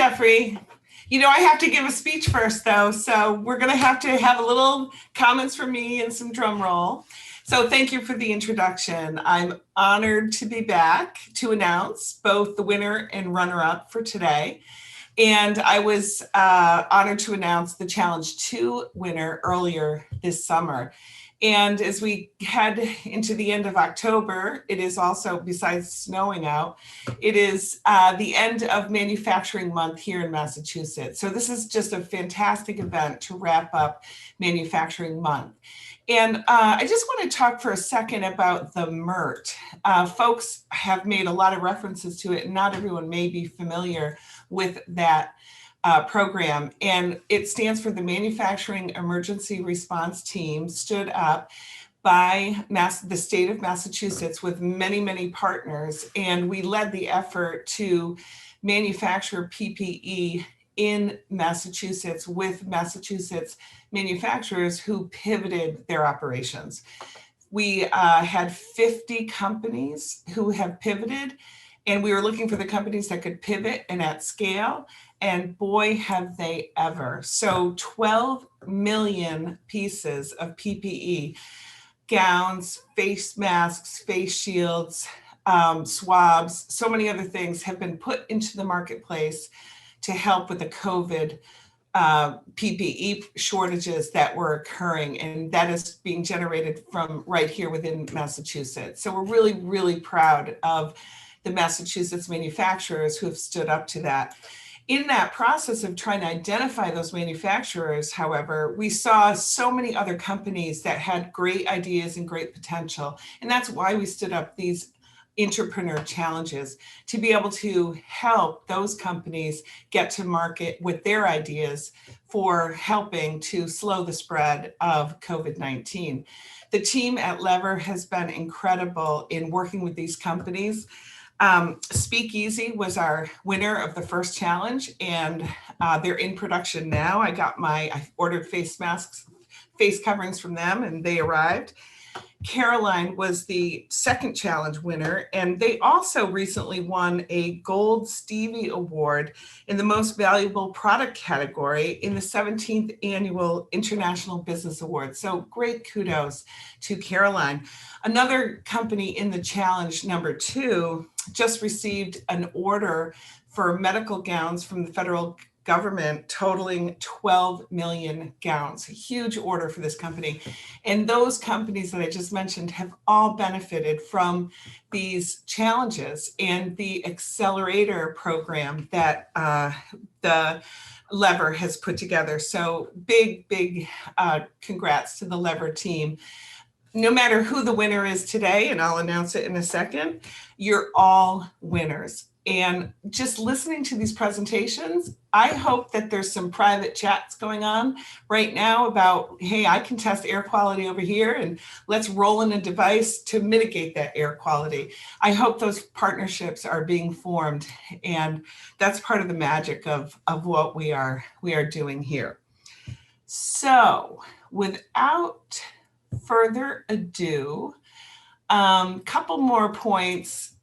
Jeffrey. You know, I have to give a speech first, though, so we're going to have a little comments from me and some drum roll. So thank you for the introduction. I'm honored to be back to announce both the winner and runner-up for today. And I was honored to announce the Challenge 2 winner earlier this summer. And as we head into the end of October, it is also, besides snowing out, it is the end of Manufacturing Month here in Massachusetts. So this is just a fantastic event to wrap up Manufacturing Month. And I just want to talk for a second about the MERT. Folks have made a lot of references to it, and not everyone may be familiar with that program, and it stands for the Manufacturing Emergency Response Team, stood up by the state of Massachusetts with many, many partners, and we led the effort to manufacture PPE in Massachusetts with Massachusetts manufacturers who pivoted their operations. We had 50 companies who have pivoted, and we were looking for the companies that could pivot and at scale, and boy, have they ever. So 12 million pieces of PPE, gowns, face masks, face shields, swabs, so many other things have been put into the marketplace to help with the COVID PPE shortages that were occurring, and that is being generated from right here within Massachusetts. So we're really, really proud of the Massachusetts manufacturers who have stood up to that. In that process of trying to identify those manufacturers, however, we saw so many other companies that had great ideas and great potential. And that's why we stood up these intrapreneur challenges, to be able to help those companies get to market with their ideas for helping to slow the spread of COVID-19. The team at Lever has been incredible in working with these companies. Speakeasy was our winner of the first challenge, and they're in production now. I ordered face masks, face coverings from them, and they arrived. Caroline was the second challenge winner, and they also recently won a Gold Stevie Award in the Most Valuable Product category in the 17th Annual International Business Awards. So great kudos to Caroline. Another company in the challenge, number 2, just received an order for medical gowns from the federal government totaling 12 million gowns, a huge order for this company. And those companies that I just mentioned have all benefited from these challenges and the accelerator program that the Lever has put together. So big congrats to the Lever team. No matter who the winner is today, and I'll announce it in a second, you're all winners. And just listening to these presentations, I hope that there's some private chats going on right now about, hey, I can test air quality over here, and let's roll in a device to mitigate that air quality. I hope those partnerships are being formed, and that's part of the magic of what we are doing here. So without further ado, couple more points.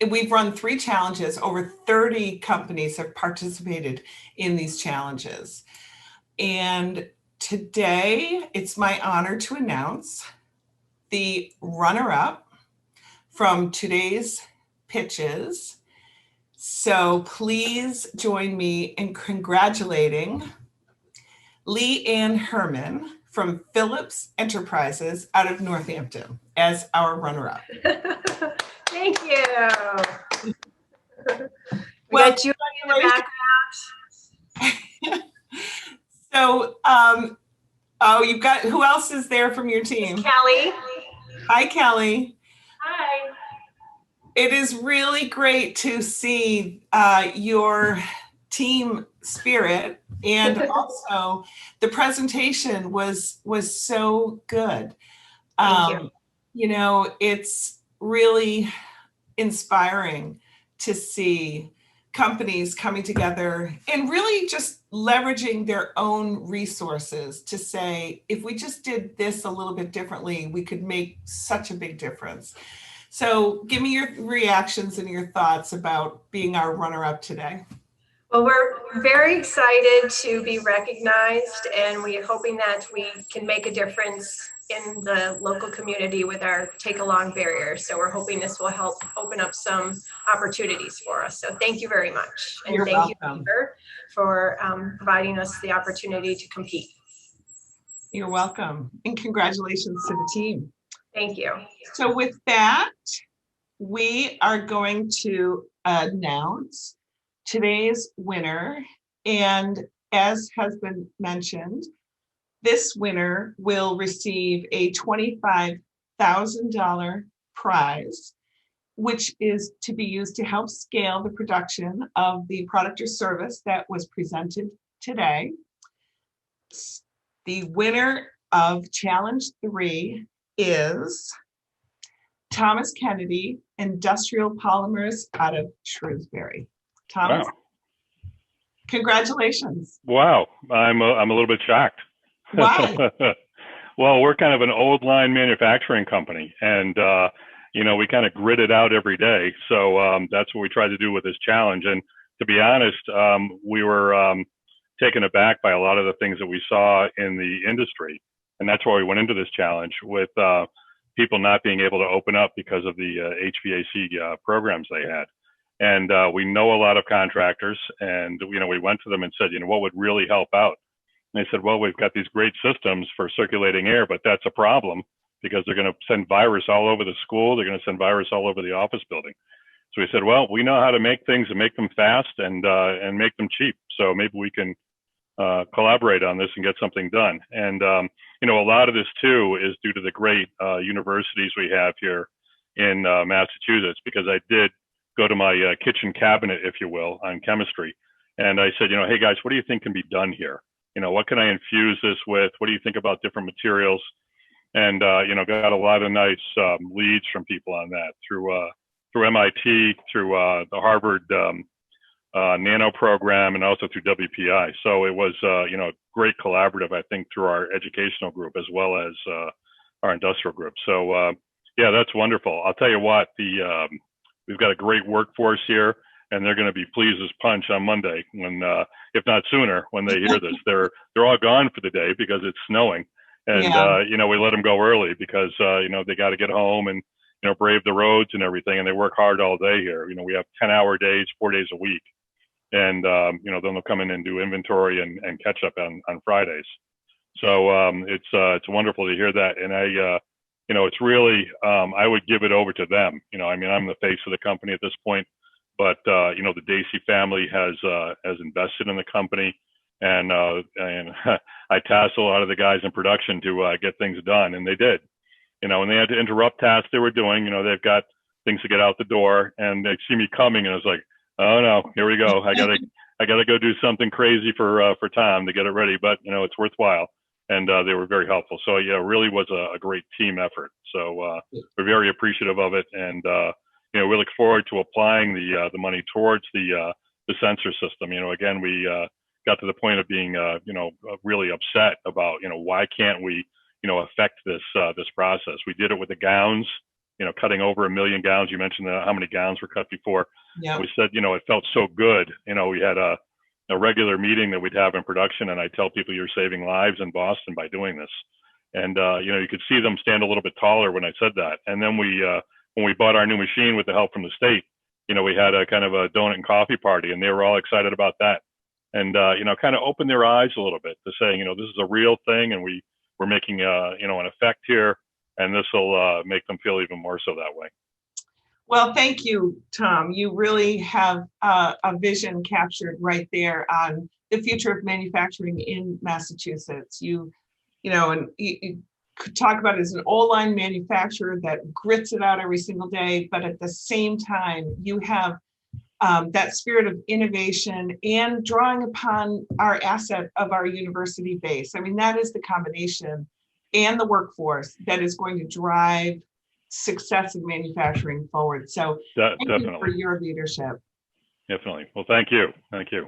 We've run 3 challenges. Over 30 companies have participated in these challenges. And today, it's my honor to announce the runner-up from today's pitches. So please join me in congratulating Lee Ann Herman from Phillips Enterprises out of Northampton as our runner-up. Thank you. Well, got you in the background. So, you've got, who else is there from your team? Kelly. Hi, Kelly. Hi. It is really great to see your team spirit, and also the presentation was so good. Thank you. You know, it's really inspiring to see companies coming together and really just leveraging their own resources to say, if we just did this a little bit differently, we could make such a big difference. So give me your reactions and your thoughts about being our runner-up today. Well, we're very excited to be recognized, and we're hoping that we can make a difference in the local community with our Take Along barrier. So we're hoping this will help open up some opportunities for us. So thank you very much. And You're thank welcome. you, Peter, for providing us the opportunity to compete. You're welcome. And congratulations to the team. Thank you. So with that, we are going to announce today's winner. And as has been mentioned, this winner will receive a $25,000 prize, which is to be used to help scale the production of the product or service that was presented today. The winner of Challenge 3 is Thomas Kennedy, Industrial Polymers out of Shrewsbury. Thomas, wow. Congratulations. Wow, I'm a little bit shocked. Why? Well, we're kind of an old line manufacturing company, and we kind of grit it out every day. So that's what we tried to do with this challenge. And to be honest, we were taken aback by a lot of the things that we saw in the industry, and that's why we went into this challenge with people not being able to open up because of the HVAC programs they had. And we know a lot of contractors, and we went to them and said, what would really help out? And they said, well, we've got these great systems for circulating air, but that's a problem because they're going to send virus all over the school. They're going to send virus all over the office building. So we said, well, we know how to make things and make them fast and make them cheap. So maybe we can collaborate on this and get something done. And a lot of this too is due to the great universities we have here in Massachusetts, because I did go to my kitchen cabinet, if you will, on chemistry. And I said, hey guys, what do you think can be done here? What can I infuse this with? What do you think about different materials? And, got a lot of nice leads from people on that through MIT, through the Harvard Nano program, and also through WPI. So it was, great collaborative, I think, through our educational group as well as our industrial group. So, yeah, that's wonderful. I'll tell you what, we've got a great workforce here, and they're going to be pleased as punch on Monday when, if not sooner, when they hear this. They're all gone for the day because it's snowing, and we let them go early because they got to get home and brave the roads and everything, and they work hard all day here. We have 10-hour days, 4 days a week, and then they'll come in and do inventory and catch up on Fridays. So it's wonderful to hear that, and it's really, I would give it over to them. I'm the face of the company at this point, but the Dacey family has invested in the company, and I tasked a lot of the guys in production to get things done, and they did. And they had to interrupt tasks they were doing. They've got things to get out the door, and they see me coming, and I was like, oh no, here we go. I gotta go do something crazy for Tom to get it ready, but it's worthwhile. And they were very helpful. So yeah, it really was a great team effort. So we're very appreciative of it, and we look forward to applying the money towards the sensor system. Again, we got to the point of being really upset about why can't we affect this process. We did it with the gowns, cutting over 1 million gowns. You mentioned how many gowns were cut before. Yeah. We said it felt so good. We had a regular meeting that we'd have in production, and I tell people you're saving lives in Boston by doing this. And you could see them stand a little bit taller when I said that. And then when we bought our new machine with the help from the state, we had a kind of a donut and coffee party, and they were all excited about that. And kind of opened their eyes a little bit to saying, this is a real thing, and we're making an effect here, and this will make them feel even more so that way. Well, thank you, Tom. You really have a vision captured right there on the future of manufacturing in Massachusetts. You could talk about it as an old line manufacturer that grits it out every single day, but at the same time, you have that spirit of innovation and drawing upon our asset of our university base. I mean, that is the combination, and the workforce that is going to drive success in manufacturing forward. So thank you for your leadership. Definitely. Well, thank you. Thank you.